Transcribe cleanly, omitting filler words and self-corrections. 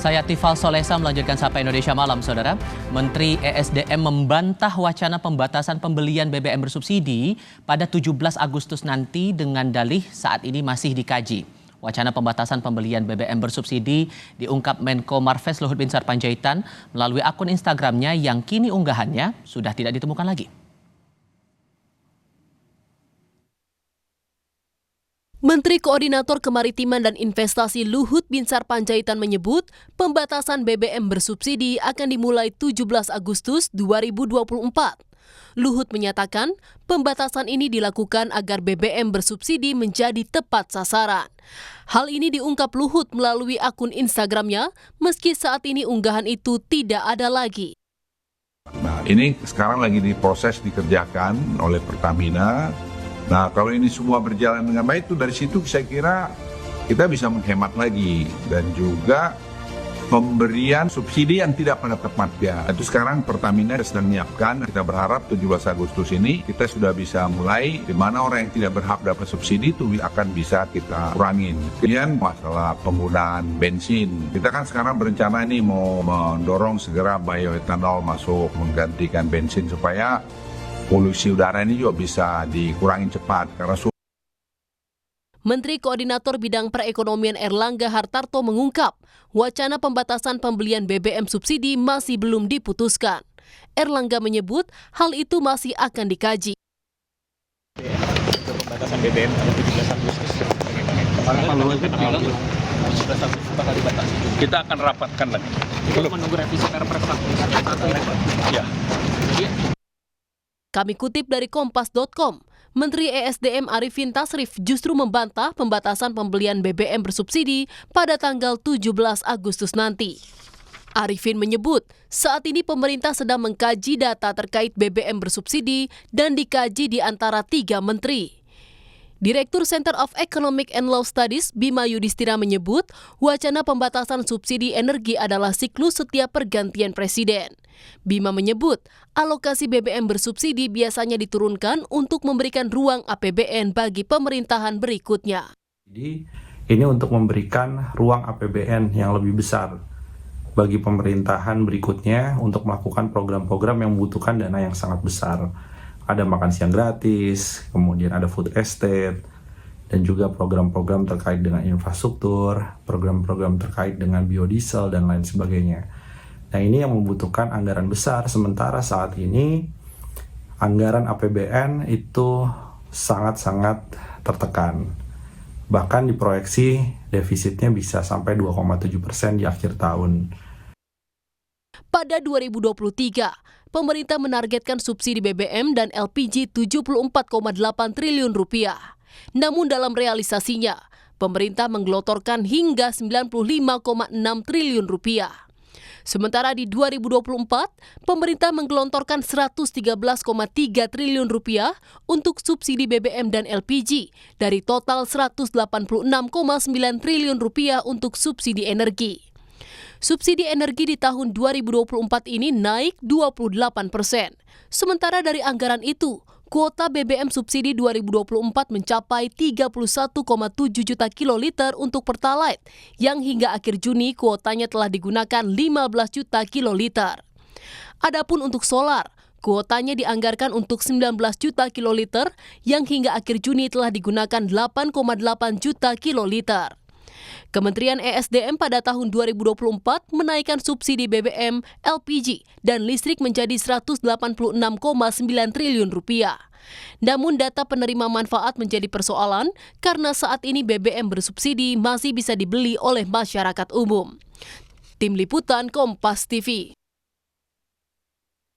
Saya Tifal Solesa melanjutkan Sapa Indonesia Malam, Saudara. Menteri ESDM membantah wacana pembatasan pembelian BBM bersubsidi pada 17 Agustus nanti dengan dalih saat ini masih dikaji. Wacana pembatasan pembelian BBM bersubsidi diungkap Menko Marves Luhut Binsar Panjaitan melalui akun Instagramnya yang kini unggahannya sudah tidak ditemukan lagi. Menteri Koordinator Kemaritiman dan Investasi Luhut Binsar Panjaitan menyebut pembatasan BBM bersubsidi akan dimulai 17 Agustus 2024. Luhut menyatakan pembatasan ini dilakukan agar BBM bersubsidi menjadi tepat sasaran. Hal ini diungkap Luhut melalui akun Instagramnya meski saat ini unggahan itu tidak ada lagi. Nah, ini sekarang lagi diproses dikerjakan oleh Pertamina. Nah, kalau ini semua berjalan dengan baik, itu dari situ saya kira kita bisa menghemat lagi. Dan juga pemberian subsidi yang tidak pada tempatnya. Itu sekarang Pertamina sedang menyiapkan. Kita berharap 17 Agustus ini kita sudah bisa mulai, di mana orang yang tidak berhak dapat subsidi itu akan bisa kita kurangin. Kemudian masalah penggunaan bensin. Kita kan sekarang berencana ini mau mendorong segera bioetanol masuk menggantikan bensin supaya polusi udara ini juga bisa dikurangi cepat karena Menteri Koordinator Bidang Perekonomian Erlangga Hartarto mengungkap wacana pembatasan pembelian BBM subsidi masih belum diputuskan. Erlangga menyebut hal itu masih akan dikaji. Pembatasan BBM pada 17 Agustus kita akan rapatkan lagi. Belum menunggu revisi Perpres 1. Ya. Kami kutip dari Kompas.com, Menteri ESDM Arifin Tasrif justru membantah pembatasan pembelian BBM bersubsidi pada tanggal 17 Agustus nanti. Arifin menyebut saat ini pemerintah sedang mengkaji data terkait BBM bersubsidi dan dikaji di antara 3 menteri. Direktur Center of Economic and Law Studies Bima Yudhistira menyebut wacana pembatasan subsidi energi adalah siklus setiap pergantian presiden. Bima menyebut alokasi BBM bersubsidi biasanya diturunkan untuk memberikan ruang APBN bagi pemerintahan berikutnya. Jadi ini untuk memberikan ruang APBN yang lebih besar bagi pemerintahan berikutnya untuk melakukan program-program yang membutuhkan dana yang sangat besar. Ada makan siang gratis, kemudian ada food estate, dan juga program-program terkait dengan infrastruktur, program-program terkait dengan biodiesel, dan lain sebagainya. Nah, ini yang membutuhkan anggaran besar, sementara saat ini anggaran APBN itu sangat-sangat tertekan. Bahkan diproyeksi defisitnya bisa sampai 2,7% di akhir tahun. Pada 2023, pemerintah menargetkan subsidi BBM dan LPG 74,8 triliun rupiah. Namun dalam realisasinya, pemerintah menggelontorkan hingga 95,6 triliun rupiah. Sementara di 2024, pemerintah menggelontorkan 113,3 triliun rupiah untuk subsidi BBM dan LPG dari total 186,9 triliun rupiah untuk subsidi energi. Subsidi energi di tahun 2024 ini naik 28%. Sementara dari anggaran itu, kuota BBM subsidi 2024 mencapai 31,7 juta kiloliter untuk Pertalite, yang hingga akhir Juni kuotanya telah digunakan 15 juta kiloliter. Adapun untuk solar, kuotanya dianggarkan untuk 19 juta kiloliter, yang hingga akhir Juni telah digunakan 8,8 juta kiloliter. Kementerian ESDM pada tahun 2024 menaikkan subsidi BBM, LPG, dan listrik menjadi 186,9 triliun rupiah. Namun data penerima manfaat menjadi persoalan karena saat ini BBM bersubsidi masih bisa dibeli oleh masyarakat umum. Tim Liputan Kompas TV.